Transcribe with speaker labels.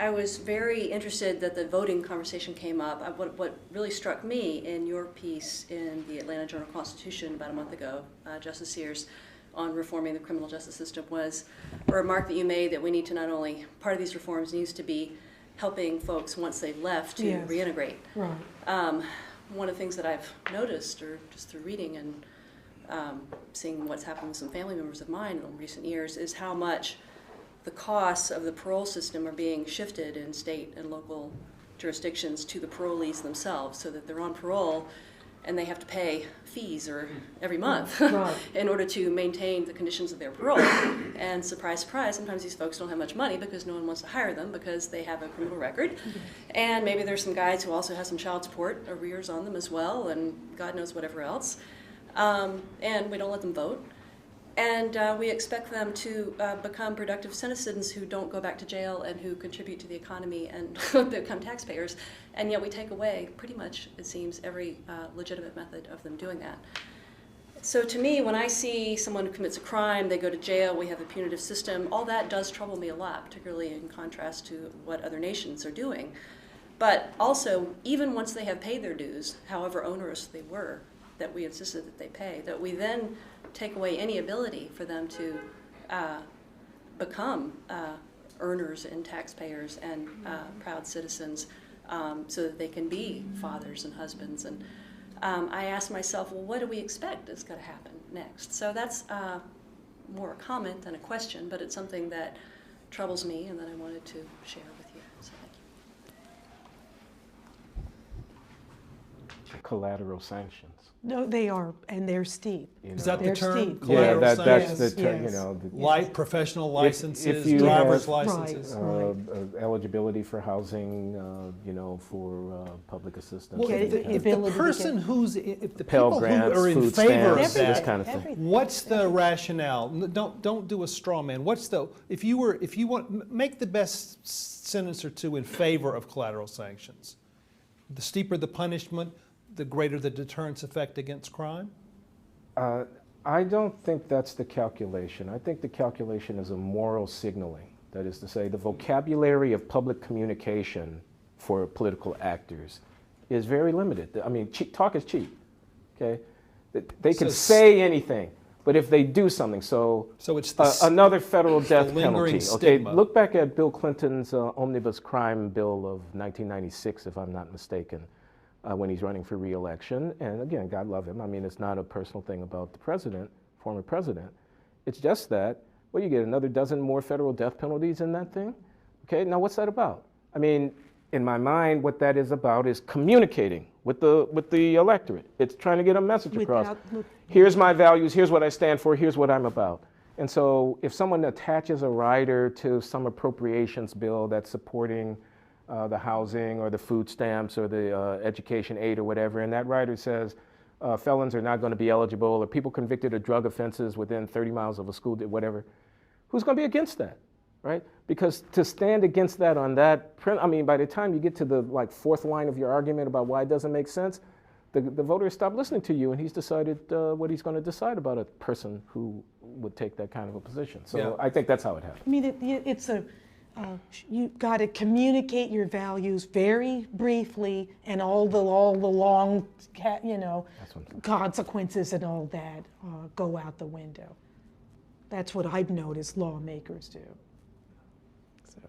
Speaker 1: I was very interested that the voting conversation came up. What really struck me in your piece in the Atlanta Journal-Constitution about a month ago, Justice Sears, on reforming the criminal justice system was a remark that you made that we need to not only, part of these reforms needs to be helping folks once they've left to reintegrate.
Speaker 2: Right.
Speaker 1: One of the things that I've noticed, or just through reading and seeing what's happened with some family members of mine in recent years, is how much the costs of the parole system are being shifted in state and local jurisdictions to the parolees themselves, so that they're on parole and they have to pay fees every month in order to maintain the conditions of their parole. And surprise, surprise, sometimes these folks don't have much money because no one wants to hire them because they have a criminal record. And maybe there's some guys who also have some child support arrears on them as well, and God knows whatever else. And we don't let them vote. And we expect them to become productive citizens who don't go back to jail and who contribute to the economy and become taxpayers. And yet we take away, pretty much, it seems, every legitimate method of them doing that. So to me, when I see someone who commits a crime, they go to jail, we have a punitive system, all that does trouble me a lot, particularly in contrast to what other nations are doing. But also, even once they have paid their dues, however onerous they were, that we insisted that they pay, that we then take away any ability for them to become earners and taxpayers and proud citizens, so that they can be fathers and husbands. And I asked myself, well, what do we expect is going to happen next? So that's more a comment than a question, but it's something that troubles me and that I wanted to share with you. So thank you.
Speaker 3: Collateral sanctions.
Speaker 2: No, they are, and they're steep.
Speaker 4: Is that the
Speaker 2: They're
Speaker 4: term?
Speaker 2: steep.
Speaker 4: Collateral
Speaker 3: Yeah, that's the
Speaker 2: Yes,
Speaker 3: term.
Speaker 2: yes.
Speaker 3: You know,
Speaker 4: Light professional licenses,
Speaker 3: you
Speaker 4: driver's
Speaker 3: have-
Speaker 4: licenses.
Speaker 3: eligibility for housing, you know, for public assistance.
Speaker 4: Well,
Speaker 2: Okay,
Speaker 4: if the,
Speaker 2: the
Speaker 4: if the
Speaker 2: ability to
Speaker 4: person
Speaker 2: get-
Speaker 4: who's, if the
Speaker 3: Pell
Speaker 4: people
Speaker 3: grants,
Speaker 4: who are in
Speaker 3: food
Speaker 4: favor of
Speaker 3: stamps, this
Speaker 4: that,
Speaker 3: kind of thing.
Speaker 2: Everything.
Speaker 4: what's the rationale? Don't do a straw man. What's the, if you want, make the best sentence or two in favor of collateral sanctions. The steeper the punishment, the greater the deterrence effect against crime?
Speaker 3: I don't think that's the calculation. I think the calculation is a moral signaling. That is to say, the vocabulary of public communication for political actors is very limited. I mean, talk is cheap, okay? They can say anything, but if they do something, so
Speaker 4: it's the,
Speaker 3: another federal death
Speaker 4: lingering
Speaker 3: penalty.
Speaker 4: stigma.
Speaker 3: Okay, look back at Bill Clinton's omnibus crime bill of 1996, if I'm not mistaken. When he's running for re-election, and again, God love him. I mean, it's not a personal thing about the president, former president. It's just that, well, you get another dozen more federal death penalties in that thing. Okay, now what's that about? I mean, in my mind, what that is about is communicating with the electorate. It's trying to get a message across. Here's my values. Here's what I stand for. Here's what I'm about. And so, if someone attaches a rider to some appropriations bill that's supporting the housing or the food stamps or the education aid or whatever, and that rider says felons are not going to be eligible, or people convicted of drug offenses within 30 miles of a school, whatever, who's going to be against that, right? Because to stand against that on that, I mean, by the time you get to the fourth line of your argument about why it doesn't make sense, the voter has stopped listening to you, and he's decided what he's going to decide about a person who would take that kind of a position. So yeah. I think that's how it happens.
Speaker 2: I mean, it's a you've got to communicate your values very briefly, and all the long, you know, consequences and all that go out the window. That's what I've noticed lawmakers do. So.